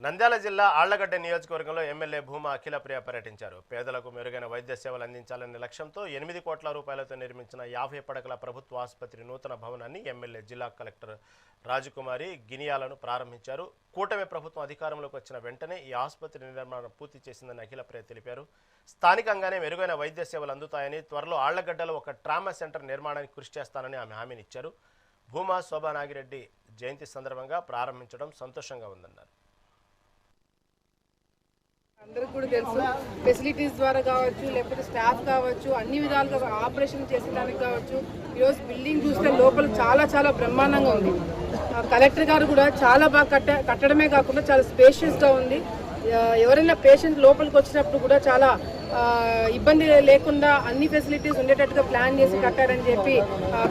నంద్యాల జిల్లా ఆళ్లగడ్డ నియోజకవర్గంలో ఎమ్మెల్యే భూమా అఖిలప్రియ పర్యటించారు. పేదలకు మెరుగైన వైద్య సేవలు అందించాలనే లక్ష్యంతో 8 కోట్ల రూపాయలతో నిర్మించిన 50 పడకల ప్రభుత్వ ఆసుపత్రి నూతన భవనాన్ని ఎమ్మెల్యే జిల్లా కలెక్టర్ రాజకుమారి గినియాలను ప్రారంభించారు. కూటమి ప్రభుత్వం అధికారంలోకి వచ్చిన వెంటనే ఈ ఆసుపత్రి నిర్మాణం పూర్తి చేసిందని అఖిలప్రియ తెలిపారు. స్థానికంగానే మెరుగైన వైద్య సేవలు అందుతాయని, త్వరలో ఆళ్లగడ్డలో ఒక ట్రామా సెంటర్ నిర్మాణానికి కృషి చేస్తానని ఆమె హామీనిచ్చారు. భూమా శోభా నాగిరెడ్డి జయంతి సందర్భంగా ప్రారంభించడం సంతోషంగా ఉందన్నారు. అందరికి కూడా తెలుసు, ఫెసిలిటీస్ ద్వారా కావచ్చు, లేకపోతే స్టాఫ్ కావచ్చు, అన్ని విధాలుగా ఆపరేషన్ చేసేదానికి కావచ్చు. ఈరోజు బిల్డింగ్ చూస్తే లోపల చాలా బ్రహ్మాండంగా ఉంది. కలెక్టర్ గారు కూడా చాలా బాగా కట్టడమే కాకుండా చాలా స్పేషియస్గా ఉంది. ఎవరైనా పేషెంట్ లోపలికి వచ్చినప్పుడు కూడా చాలా ఇబ్బంది లేకుండా అన్ని ఫెసిలిటీస్ ఉండేటట్టుగా ప్లాన్ చేసి కట్టారని చెప్పి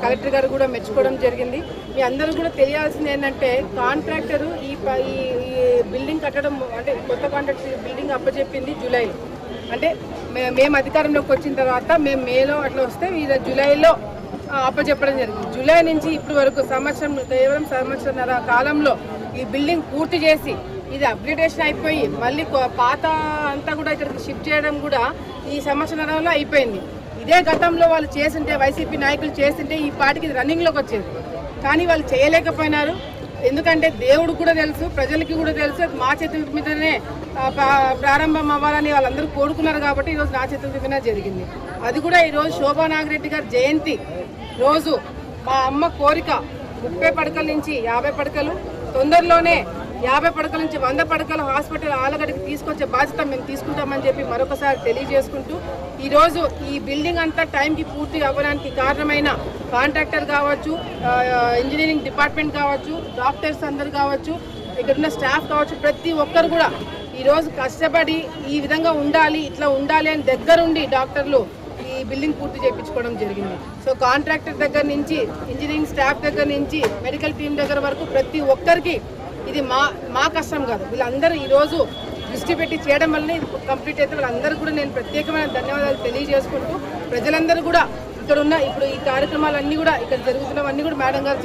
కలెక్టర్ గారు కూడా మెచ్చుకోవడం జరిగింది. మీ అందరూ కూడా తెలియాల్సింది ఏంటంటే, కాంట్రాక్టరు ఈ బిల్డింగ్ కట్టడం అంటే కొత్త కాంట్రాక్టర్ బిల్డింగ్ అప్పచెప్పింది జూలైలో. అంటే మేము అధికారంలోకి వచ్చిన తర్వాత మేము మేలో అట్లా వస్తే ఇది జూలైలో అప్పచెప్పడం జరిగింది. జూలై నుంచి ఇప్పటి వరకు కేవలం సంవత్సరంన్నర కాలంలో ఈ బిల్డింగ్ పూర్తి చేసి ఇది అప్గ్రేడేషన్ అయిపోయి మళ్ళీ పాత అంతా కూడా ఇక్కడికి షిఫ్ట్ చేయడం కూడా ఈ సంవత్సరంలో అయిపోయింది. ఇదే గతంలో వాళ్ళు చేసింటే, వైసీపీ నాయకులు చేసింటే ఈ పార్టీకి ఇది రన్నింగ్లోకి వచ్చేది. కానీ వాళ్ళు చేయలేకపోయినారు. ఎందుకంటే దేవుడు కూడా తెలుసు, ప్రజలకి కూడా తెలుసు, మా చేతుల మీదనే ప్రారంభం అవ్వాలని వాళ్ళందరూ కోరుకున్నారు. కాబట్టి ఈరోజు నా చేతుల మీదనే జరిగింది. అది కూడా ఈరోజు శోభా నాగిరెడ్డి గారి జయంతి రోజు మా అమ్మ కోరిక 30 పడకల నుంచి 50 పడకలు, తొందరలోనే 50 పడకల నుంచి 100 పడకల హాస్పిటల్ ఆళ్లగడ్డకి తీసుకొచ్చే బాధ్యత మేము తీసుకుంటామని చెప్పి మరొకసారి తెలియజేసుకుంటూ, ఈరోజు ఈ బిల్డింగ్ అంతా టైంకి పూర్తి అవ్వడానికి కారణమైన కాంట్రాక్టర్ కావచ్చు, ఇంజనీరింగ్ డిపార్ట్మెంట్ కావచ్చు, డాక్టర్స్ అందరు కావచ్చు, ఇక్కడున్న స్టాఫ్ కావచ్చు, ప్రతి ఒక్కరు కూడా ఈరోజు కష్టపడి ఈ విధంగా ఉండాలి, ఇట్లా ఉండాలి అని దగ్గరుండి డాక్టర్లు ఈ బిల్డింగ్ పూర్తి చేయించుకోవడం జరిగింది. సో కాంట్రాక్టర్ దగ్గర నుంచి, ఇంజనీరింగ్ స్టాఫ్ దగ్గర నుంచి, మెడికల్ టీం దగ్గర వరకు ప్రతి ఒక్కరికి ఇది మా కష్టం కాదు. వీళ్ళందరూ ఈరోజు దృష్టి పెట్టి చేయడం వల్లనే ఇది కంప్లీట్ అయితే వాళ్ళందరూ కూడా నేను ప్రత్యేకమైన ధన్యవాదాలు తెలియజేసుకుంటూ, ప్రజలందరూ కూడా ఇక్కడ ఉన్న ఇప్పుడు ఈ కార్యక్రమాలన్నీ కూడా ఇక్కడ జరుగుతున్నవన్నీ కూడా మేడం గారు